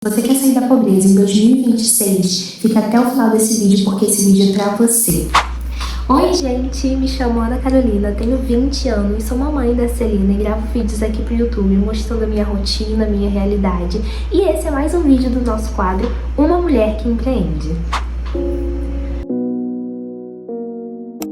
Você quer sair da pobreza em 2026? Fica até o final desse vídeo porque esse vídeo é pra você. Oi gente, me chamo Ana Carolina, tenho 20 anos, sou mamãe da Celina e gravo vídeos aqui pro YouTube mostrando a minha rotina, a minha realidade. E esse é mais um vídeo do nosso quadro Uma Mulher que Empreende.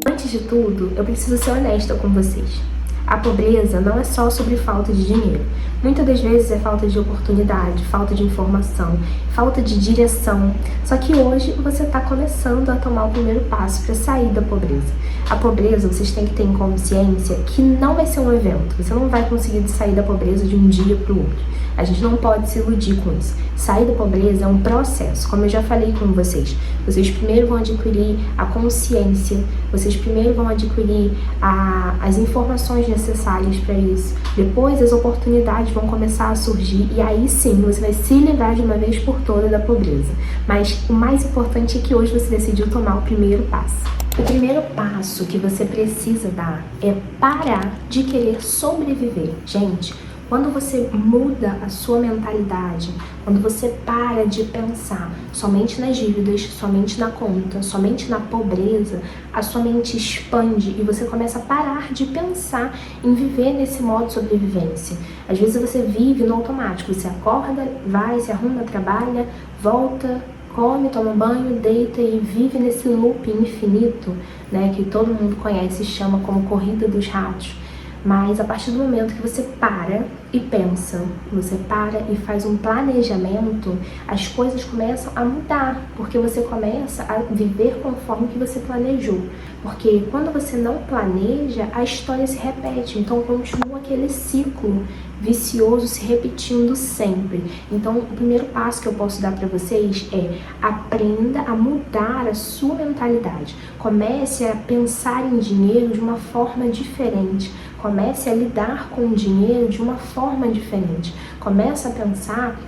Antes de tudo, eu preciso ser honesta com vocês. A pobreza não é só sobre falta de dinheiro. Muitas das vezes é falta de oportunidade, falta de informação, falta de direção. Só que hoje você está começando a tomar o primeiro passo para sair da pobreza. A pobreza, vocês têm que ter em consciência que não vai ser um evento. Você não vai conseguir sair da pobreza de um dia para o outro. A gente não pode se iludir com isso. Sair da pobreza é um processo, como eu já falei com vocês. Vocês primeiro vão adquirir a consciência, vocês primeiro vão adquirir as informações necessárias para isso. Depois as oportunidades vão começar a surgir e aí sim você vai se livrar de uma vez por todas da pobreza. Mas o mais importante é que hoje você decidiu tomar o primeiro passo. O primeiro passo que você precisa dar é parar de querer sobreviver. Gente, quando você muda a sua mentalidade, quando você para de pensar somente nas dívidas, somente na conta, somente na pobreza, a sua mente expande e você começa a parar de pensar em viver nesse modo de sobrevivência. Às vezes você vive no automático, você acorda, vai, se arruma, trabalha, volta, come, toma banho, deita e vive nesse loop infinito, né, que todo mundo conhece e chama como corrida dos ratos. Mas a partir do momento que você para e pensa, você para e faz um planejamento, as coisas começam a mudar, porque você começa a viver conforme que você planejou. Porque quando você não planeja, a história se repete, então continua aquele ciclo vicioso se repetindo sempre. Então, o primeiro passo que eu posso dar para vocês é aprenda a mudar a sua mentalidade. Comece a pensar em dinheiro de uma forma diferente. Comece a lidar com o dinheiro de uma forma diferente. Comece a pensar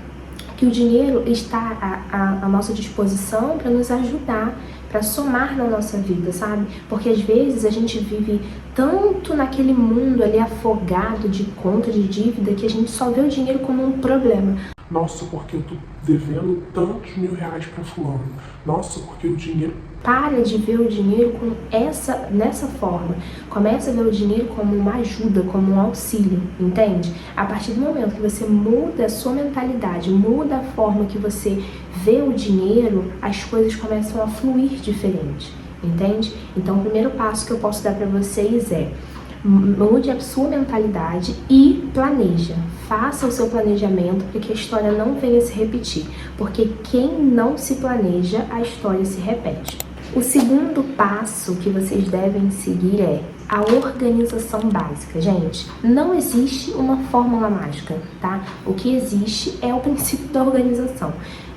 que o dinheiro está à nossa disposição para nos ajudar, para somar na nossa vida, sabe? Porque às vezes a gente vive tanto naquele mundo ali afogado de conta, de dívida, que a gente só vê o dinheiro como um problema. Nossa, porque eu tô devendo tantos mil reais pra fulano. Nossa, porque o dinheiro... Para de ver o dinheiro nessa forma. Começa a ver o dinheiro como uma ajuda, como um auxílio, entende? A partir do momento que você muda a sua mentalidade, muda a forma que você vê o dinheiro, as coisas começam a fluir diferente, entende? Então o primeiro passo que eu posso dar para vocês é mude a sua mentalidade e planeja. Faça o seu planejamento para que a história não venha se repetir. Porque quem não se planeja, a história se repete. O segundo passo que vocês devem seguir é a organização básica. Gente, não existe uma fórmula mágica, tá? O que existe é o princípio da organização.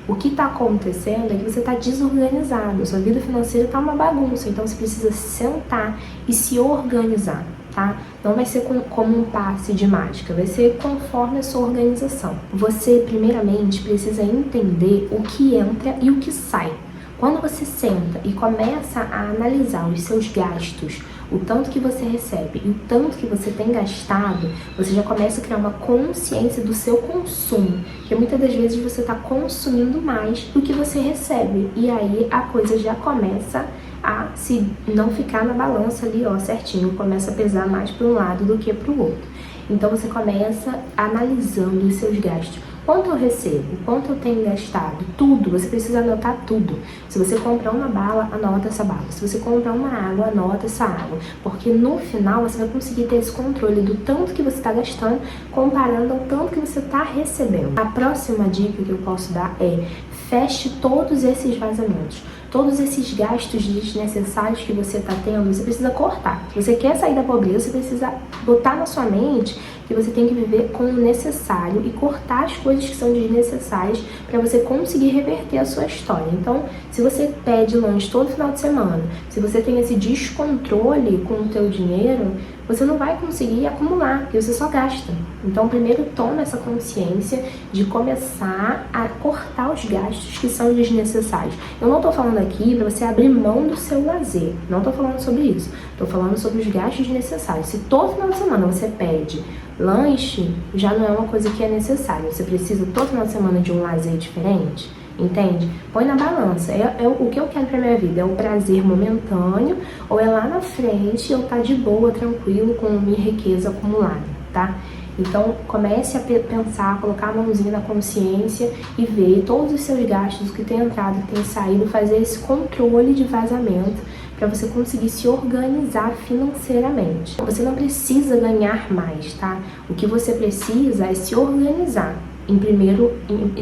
O que está acontecendo é que você está desorganizado, a sua vida financeira está uma bagunça, então você precisa sentar e se organizar, tá? Não vai ser como um passe de mágica, vai ser conforme a sua organização. Você, primeiramente, precisa entender o que entra e o que sai. Quando você senta e começa a analisar os seus gastos, o tanto que você recebe e o tanto que você tem gastado, você já começa a criar uma consciência do seu consumo, porque muitas das vezes você está consumindo mais do que você recebe, e aí a coisa já começa a se não ficar na balança ali, ó, certinho, começa a pesar mais para um lado do que para o outro. Então você começa analisando os seus gastos. Quanto eu recebo? Quanto eu tenho gastado? Tudo, você precisa anotar tudo. Se você comprar uma bala, anota essa bala. Se você comprar uma água, anota essa água. Porque no final você vai conseguir ter esse controle do tanto que você está gastando comparando ao tanto que você está recebendo. A próxima dica que eu posso dar é feche todos esses vazamentos. Todos esses gastos desnecessários que você está tendo, você precisa cortar. Se você quer sair da pobreza, você precisa botar na sua mente que você tem que viver com o necessário e cortar as coisas que são desnecessárias para você conseguir reverter a sua história. Então, se você pede lanche todo final de semana, se você tem esse descontrole com o teu dinheiro, você não vai conseguir acumular, porque você só gasta. Então, primeiro toma essa consciência de começar a cortar os gastos que são desnecessários. Eu não estou falando aqui para você abrir mão do seu lazer, não estou falando sobre isso. Estou falando sobre os gastos desnecessários. Se todo final de semana você pede Lanche já não é uma coisa que é necessária. Você precisa toda uma semana de um lazer diferente, entende? Põe na balança. O que eu quero pra minha vida? É o prazer momentâneo ou é lá na frente eu tá de boa, tranquilo, com minha riqueza acumulada, tá? Então, comece a pensar, colocar a mãozinha na consciência e ver todos os seus gastos, o que tem entrado, o que tem saído, fazer esse controle de vazamento para você conseguir se organizar financeiramente. Você não precisa ganhar mais, tá? O que você precisa é se organizar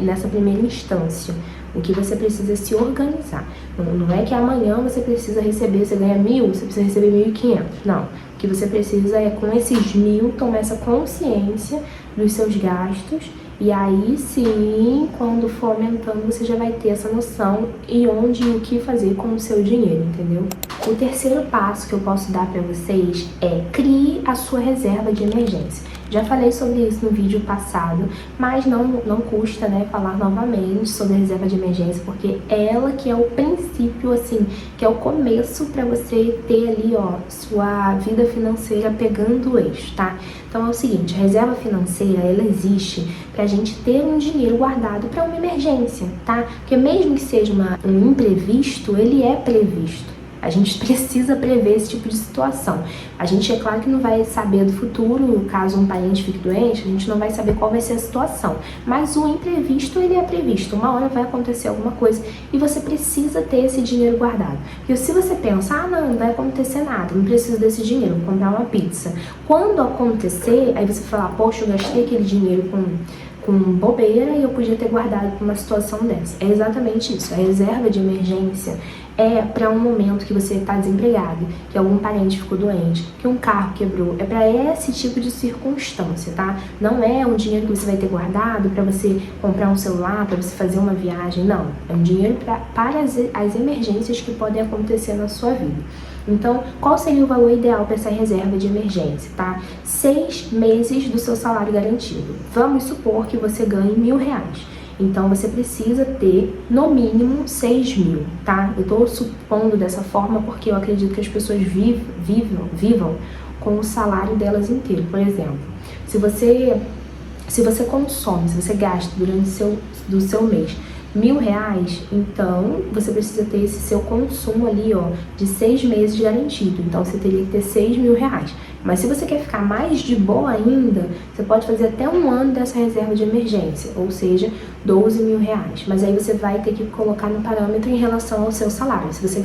nessa primeira instância. O que você precisa é se organizar. Não é que amanhã você precisa receber, você ganha 1.000, você precisa receber 1.500. Não. O que você precisa é, com esses 1.000, tomar essa consciência dos seus gastos. E aí sim, quando for aumentando, você já vai ter essa noção e onde e o que fazer com o seu dinheiro, entendeu? O terceiro passo que eu posso dar para vocês é: crie a sua reserva de emergência. Já falei sobre isso no vídeo passado, mas não custa, né, falar novamente sobre a reserva de emergência, porque ela que é o princípio, assim, que é o começo para você ter ali, ó, sua vida financeira pegando o eixo, tá? Então é o seguinte, a reserva financeira, ela existe pra gente ter um dinheiro guardado para uma emergência, tá? Porque mesmo que seja um imprevisto, ele é previsto. A gente precisa prever esse tipo de situação. A gente, é claro que não vai saber do futuro, caso um parente fique doente, a gente não vai saber qual vai ser a situação. Mas o imprevisto, ele é previsto. Uma hora vai acontecer alguma coisa e você precisa ter esse dinheiro guardado. Porque se você pensa, não vai acontecer nada, não preciso desse dinheiro, vou comprar uma pizza. Quando acontecer, aí você fala, poxa, eu gastei aquele dinheiro com bobeira e eu podia ter guardado para uma situação dessa. É exatamente isso. A reserva de emergência é para um momento que você está desempregado, que algum parente ficou doente, que um carro quebrou. É para esse tipo de circunstância, tá? Não é um dinheiro que você vai ter guardado para você comprar um celular, para você fazer uma viagem, não. É um dinheiro para as emergências que podem acontecer na sua vida. Então, qual seria o valor ideal para essa reserva de emergência, tá? 6 meses do seu salário garantido. Vamos supor que você ganhe R$1.000. Então, você precisa ter, no mínimo, 6.000, tá? Eu tô supondo dessa forma porque eu acredito que as pessoas vivam com o salário delas inteiro. Por exemplo, se você consome, se você gasta durante do seu mês R$1.000, então você precisa ter esse seu consumo ali, ó, de 6 meses garantido. Então você teria que ter R$6.000. Mas se você quer ficar mais de boa ainda, você pode fazer até um ano dessa reserva de emergência, ou seja, R$12.000. Mas aí você vai ter que colocar no parâmetro em relação ao seu salário. Se você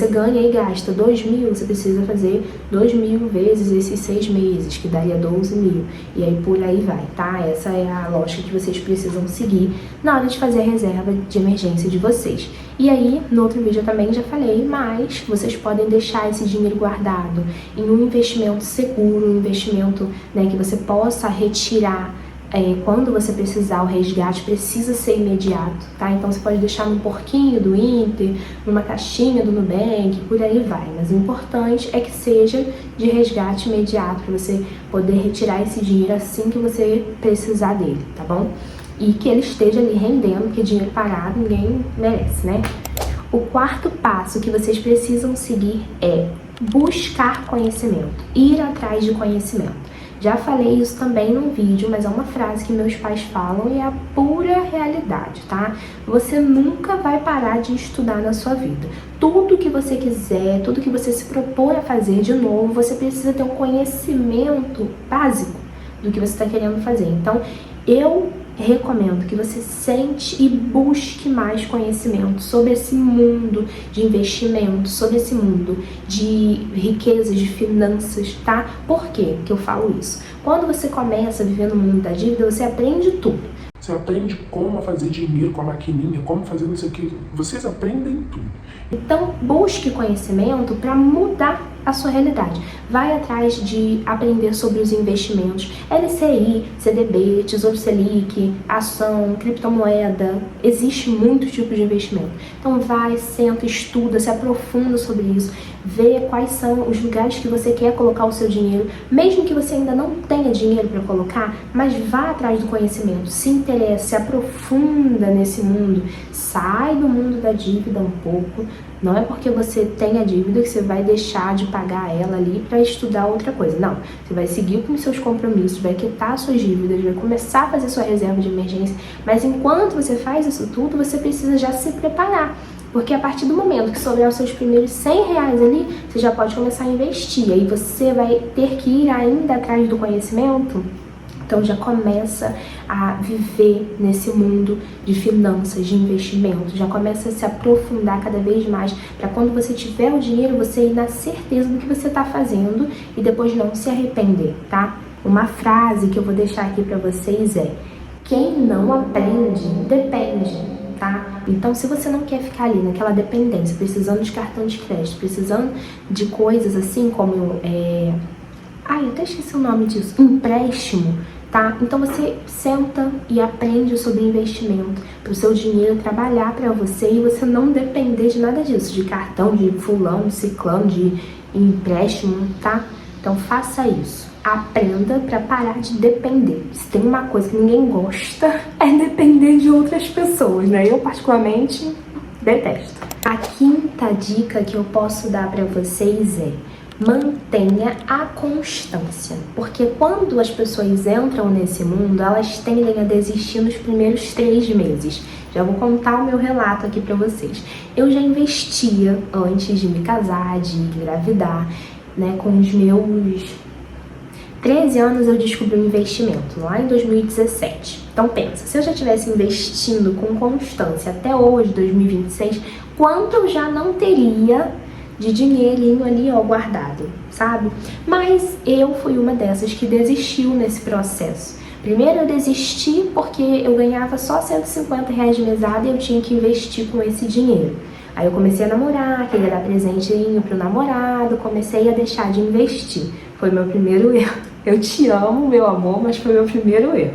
ganha e gasta 2.000, você precisa fazer 2.000 vezes esses 6 meses, que daria 12.000. E aí por aí vai, tá? Essa é a lógica que vocês precisam seguir na hora de fazer a reserva de emergência de vocês. E aí, no outro vídeo eu também já falei, mas vocês podem deixar esse dinheiro guardado em um investimento seguro, um investimento, né, que você possa retirar quando você precisar. O resgate precisa ser imediato, tá? Então você pode deixar num porquinho do Inter, numa caixinha do Nubank, por aí vai. Mas o importante é que seja de resgate imediato, para você poder retirar esse dinheiro assim que você precisar dele, tá bom? E que ele esteja ali rendendo, porque dinheiro parado ninguém merece, né? O quarto passo que vocês precisam seguir é buscar conhecimento, ir atrás de conhecimento. Já falei isso também num vídeo, mas é uma frase que meus pais falam e é a pura realidade, tá? Você nunca vai parar de estudar na sua vida. Tudo que você quiser, tudo que você se propõe a fazer de novo, você precisa ter um conhecimento básico do que você está querendo fazer. Então, eu recomendo que você sente e busque mais conhecimento sobre esse mundo de investimento, sobre esse mundo de riquezas, de finanças, tá? Por quê que eu falo isso? Quando você começa a viver no mundo da dívida, você aprende tudo. Você aprende como fazer dinheiro com a maquininha, como fazer não sei o que. Vocês aprendem tudo. Então, busque conhecimento para mudar a sua realidade. Vai atrás de aprender sobre os investimentos, LCI, CDB, Tesouro Selic, ação, criptomoeda. Existe muitos tipos de investimento. Então vai, senta, estuda, se aprofunda sobre isso, vê quais são os lugares que você quer colocar o seu dinheiro, mesmo que você ainda não tenha dinheiro para colocar, mas vá atrás do conhecimento, se interesse, se aprofunda nesse mundo, sai do mundo da dívida um pouco. Não é porque você tem a dívida que você vai deixar de pagar pagar ela ali para estudar outra coisa. Não, você vai seguir com os seus compromissos, vai quitar suas dívidas, vai começar a fazer sua reserva de emergência, mas enquanto você faz isso tudo, você precisa já se preparar. Porque a partir do momento que sobrar os seus primeiros R$100 ali, você já pode começar a investir. Aí você vai ter que ir ainda atrás do conhecimento. Então já começa a viver nesse mundo de finanças, de investimento. Já começa a se aprofundar cada vez mais. Para quando você tiver o dinheiro, você ir na certeza do que você está fazendo e depois não se arrepender, tá? Uma frase que eu vou deixar aqui para vocês é: quem não aprende, depende. Tá? Então, se você não quer ficar ali naquela dependência, precisando de cartão de crédito, precisando de coisas assim como, eu até esqueci o nome disso, empréstimo, tá? Então você senta e aprende sobre investimento, para o seu dinheiro trabalhar para você e você não depender de nada disso, de cartão, de fulano, de ciclano, de empréstimo, tá? Então faça isso. Aprenda para parar de depender. Se tem uma coisa que ninguém gosta, é depender de outras pessoas, né? Eu, particularmente, detesto. A quinta dica que eu posso dar para vocês é: mantenha a constância. Porque quando as pessoas entram nesse mundo, elas tendem a desistir nos primeiros 3 meses. Já vou contar o meu relato aqui para vocês. Eu já investia antes de me casar, de engravidar, né? Com os meus 13 anos eu descobri um investimento, lá em 2017. Então pensa, se eu já estivesse investindo com constância até hoje, 2026, quanto eu já não teria de dinheirinho ali, ó, guardado, sabe? Mas eu fui uma dessas que desistiu nesse processo. Primeiro eu desisti porque eu ganhava só R$150 de mesada e eu tinha que investir com esse dinheiro. Aí eu comecei a namorar, queria dar presentinho pro namorado, comecei a deixar de investir. Foi meu primeiro erro. Eu te amo, meu amor, mas foi meu primeiro erro.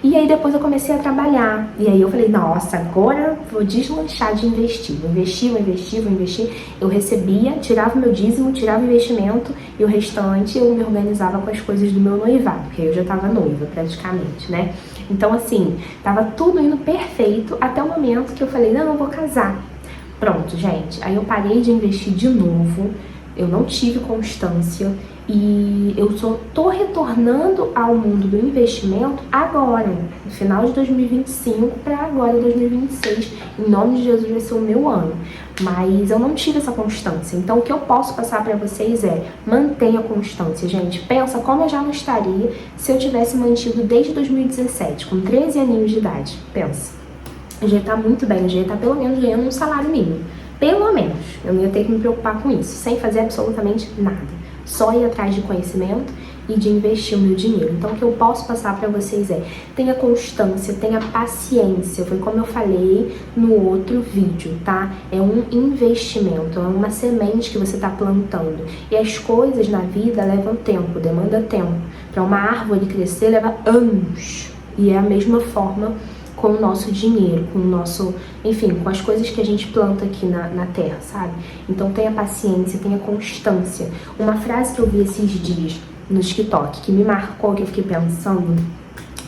E aí depois eu comecei a trabalhar. E aí eu falei, nossa, agora vou deslanchar de investir. Vou investir. Eu recebia, tirava o meu dízimo, tirava o investimento e o restante eu me organizava com as coisas do meu noivado, porque eu já tava noiva praticamente, né? Então assim, tava tudo indo perfeito até o momento que eu falei, não, eu vou casar. Pronto, gente. Aí eu parei de investir de novo, eu não tive constância e eu só tô retornando ao mundo do investimento agora, no final de 2025 para agora 2026. Em nome de Jesus vai ser o meu ano. Mas eu não tive essa constância. Então o que eu posso passar para vocês é: mantenha a constância, gente. Pensa como eu já não estaria se eu tivesse mantido desde 2017, com 13 aninhos de idade. Pensa. Eu já ia estar muito bem, eu já ia estar pelo menos ganhando um salário mínimo. Pelo menos. Eu não ia ter que me preocupar com isso, sem fazer absolutamente nada. Só ir atrás de conhecimento e de investir o meu dinheiro. Então, o que eu posso passar para vocês é: tenha constância, tenha paciência. Foi como eu falei no outro vídeo, tá? É um investimento, é uma semente que você está plantando. E as coisas na vida levam tempo, demanda tempo. Para uma árvore crescer, leva anos. E é a mesma forma com o nosso dinheiro, com o nosso, enfim, com as coisas que a gente planta aqui na terra, sabe? Então tenha paciência, tenha constância. Uma frase que eu vi esses dias no TikTok, que me marcou, que eu fiquei pensando,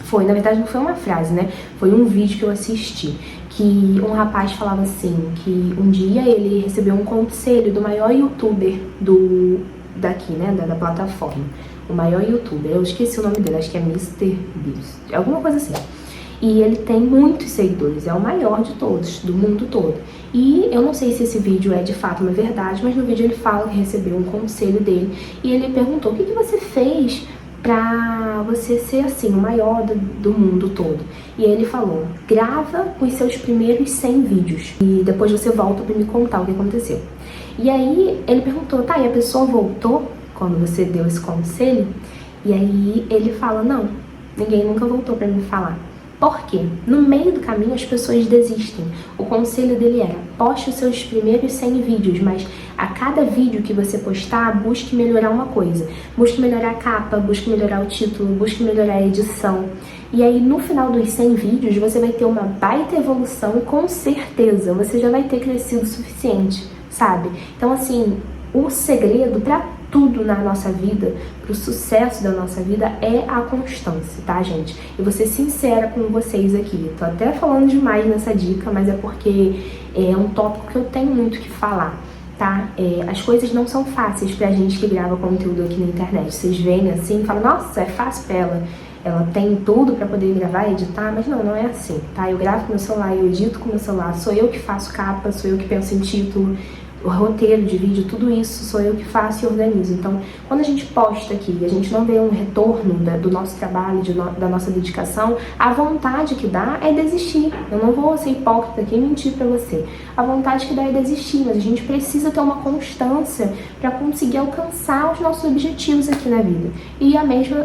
foi, na verdade não foi uma frase, né? Foi um vídeo que eu assisti, que um rapaz falava assim, que um dia ele recebeu um conselho do maior youtuber daqui, né, da plataforma. O maior youtuber, eu esqueci o nome dele, acho que é Mr. Beast, alguma coisa assim. E ele tem muitos seguidores, é o maior de todos, do mundo todo. E eu não sei se esse vídeo é de fato uma verdade, mas no vídeo ele fala que recebeu um conselho dele. E ele perguntou: o que você fez pra você ser assim, o maior do mundo todo? E ele falou: grava os seus primeiros 100 vídeos e depois você volta pra me contar o que aconteceu. E aí ele perguntou: tá, e a pessoa voltou quando você deu esse conselho? E aí ele fala: não, ninguém nunca voltou pra me falar. Por quê? No meio do caminho as pessoas desistem. O conselho dele era: poste os seus primeiros 100 vídeos, mas a cada vídeo que você postar, busque melhorar uma coisa. Busque melhorar a capa, busque melhorar o título, busque melhorar a edição. E aí no final dos 100 vídeos você vai ter uma baita evolução e com certeza você já vai ter crescido o suficiente, sabe? Então assim, o segredo para tudo na nossa vida, pro sucesso da nossa vida, é a constância, tá, gente? Eu vou ser sincera com vocês aqui. Tô até falando demais nessa dica, mas é porque é um tópico que eu tenho muito que falar. tá? As coisas não são fáceis pra gente que grava conteúdo aqui na internet. Vocês veem assim e falam, nossa, é fácil pra ela tem tudo pra poder gravar e editar, mas não é assim, tá? Eu gravo com meu celular, eu edito com meu celular, sou eu que faço capa, sou eu que penso em título, o roteiro de vídeo, tudo isso sou eu que faço e organizo. Então, quando a gente posta aqui e a gente não vê um retorno do nosso trabalho, da nossa dedicação, a vontade que dá é desistir. Eu não vou ser hipócrita aqui e mentir pra você. A vontade que dá é desistir, mas a gente precisa ter uma constância pra conseguir alcançar os nossos objetivos aqui na vida. E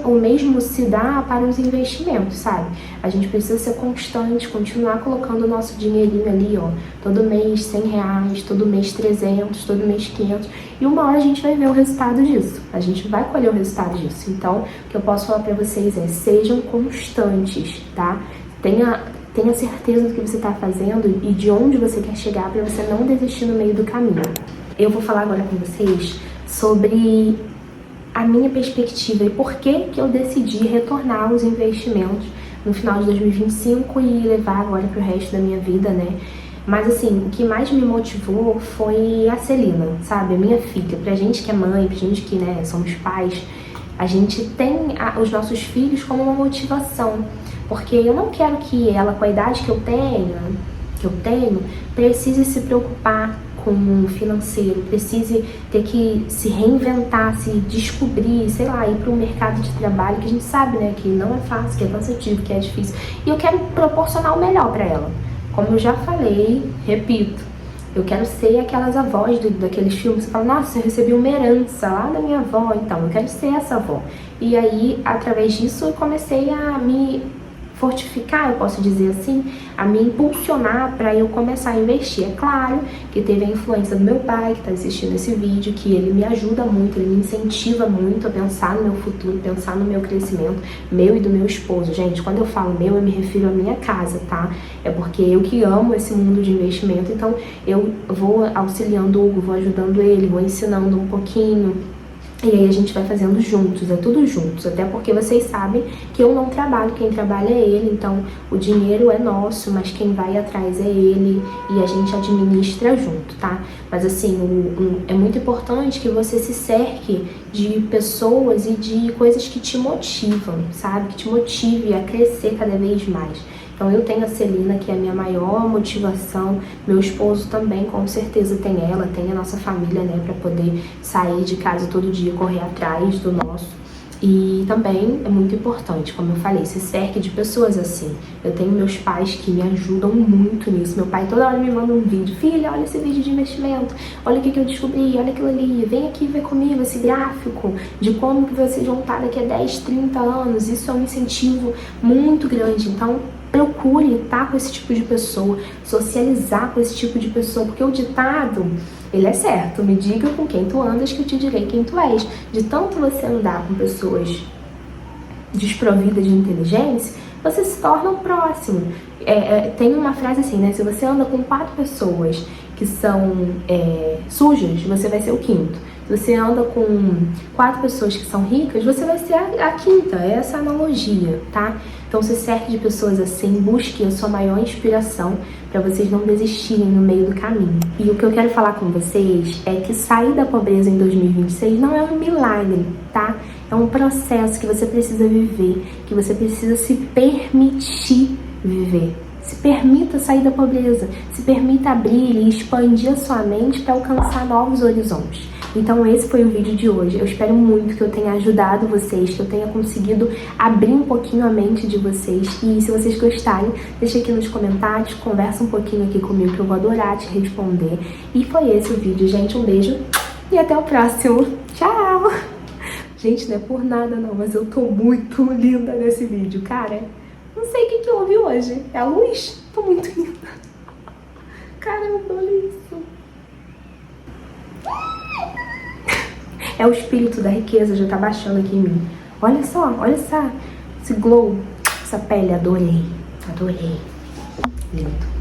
o mesmo se dá para os investimentos, sabe? A gente precisa ser constante, continuar colocando o nosso dinheirinho ali, ó, todo mês R$100, todo mês 300, todo mês 500, e uma hora a gente vai ver o resultado disso, a gente vai colher o resultado disso. Então, o que eu posso falar pra vocês é, sejam constantes, tá? Tenha certeza do que você tá fazendo e de onde você quer chegar pra você não desistir no meio do caminho. Eu vou falar agora com vocês sobre a minha perspectiva e por que eu decidi retornar aos investimentos no final de 2025 e levar agora pro resto da minha vida, né? Mas assim, o que mais me motivou foi a Celina, sabe? A minha filha. Pra gente que é mãe, pra gente que, né, somos pais, a gente tem os nossos filhos como uma motivação. Porque eu não quero que ela, com a idade que eu tenho, precise se preocupar com o financeiro, precise ter que se reinventar, se descobrir, sei lá, ir para o mercado de trabalho, que a gente sabe, né, que não é fácil, que é cansativo, que é difícil. E eu quero proporcionar o melhor para ela. Como eu já falei, repito, eu quero ser aquelas avós daqueles filmes que falam, nossa, eu recebi uma herança lá da minha avó, então eu quero ser essa avó. E aí, através disso, eu comecei a me fortificar, eu posso dizer assim, a me impulsionar para eu começar a investir. É claro que teve a influência do meu pai, que está assistindo esse vídeo, que ele me ajuda muito, ele me incentiva muito a pensar no meu futuro, pensar no meu crescimento, meu e do meu esposo. Gente, quando eu falo meu, eu me refiro à minha casa, tá? É porque eu que amo esse mundo de investimento, então eu vou auxiliando o Hugo, vou ajudando ele, vou ensinando um pouquinho. E aí a gente vai fazendo juntos, é tudo juntos, até porque vocês sabem que eu não trabalho, quem trabalha é ele, então o dinheiro é nosso, mas quem vai atrás é ele e a gente administra junto, tá? Mas assim, é muito importante que você se cerque de pessoas e de coisas que te motivam, sabe? Que te motive a crescer cada vez mais. Então eu tenho a Celina, que é a minha maior motivação, meu esposo também, com certeza tem ela, tem a nossa família, né, pra poder sair de casa todo dia, correr atrás do nosso. E também é muito importante, como eu falei, se cerque de pessoas assim. Eu tenho meus pais que me ajudam muito nisso. Meu pai toda hora me manda um vídeo. Filha, olha esse vídeo de investimento. Olha o que eu descobri, olha aquilo ali. Vem aqui ver comigo esse gráfico de como que vocês vão estar daqui a 10, 30 anos. Isso é um incentivo muito grande. Então, procure estar com esse tipo de pessoa, socializar com esse tipo de pessoa, porque o ditado, ele é certo, me diga com quem tu andas que eu te direi quem tu és. De tanto você andar com pessoas desprovidas de inteligência, você se torna o próximo. Tem uma frase assim, né, se você anda com 4 pessoas que são sujas, você vai ser o quinto. Se você anda com 4 pessoas que são ricas, você vai ser a quinta. É essa analogia, tá? Então se cerque de pessoas assim, busque a sua maior inspiração para vocês não desistirem no meio do caminho. E o que eu quero falar com vocês é que sair da pobreza em 2026 não é um milagre, tá? É um processo que você precisa viver, que você precisa se permitir viver. Se permita sair da pobreza, se permita abrir e expandir a sua mente para alcançar novos horizontes. Então esse foi o vídeo de hoje. Eu espero muito que eu tenha ajudado vocês, que eu tenha conseguido abrir um pouquinho a mente de vocês. E se vocês gostarem, deixa aqui nos comentários, conversa um pouquinho aqui comigo que eu vou adorar te responder. E foi esse o vídeo, gente. Um beijo e até o próximo. Tchau! Gente, não é por nada não, mas eu tô muito linda nesse vídeo, cara. Não sei o que houve hoje. É a luz? Tô muito linda. Caramba, olha isso. É o espírito da riqueza, já tá baixando aqui em mim. Olha só, olha esse glow, essa pele, adorei. Adorei. Lindo.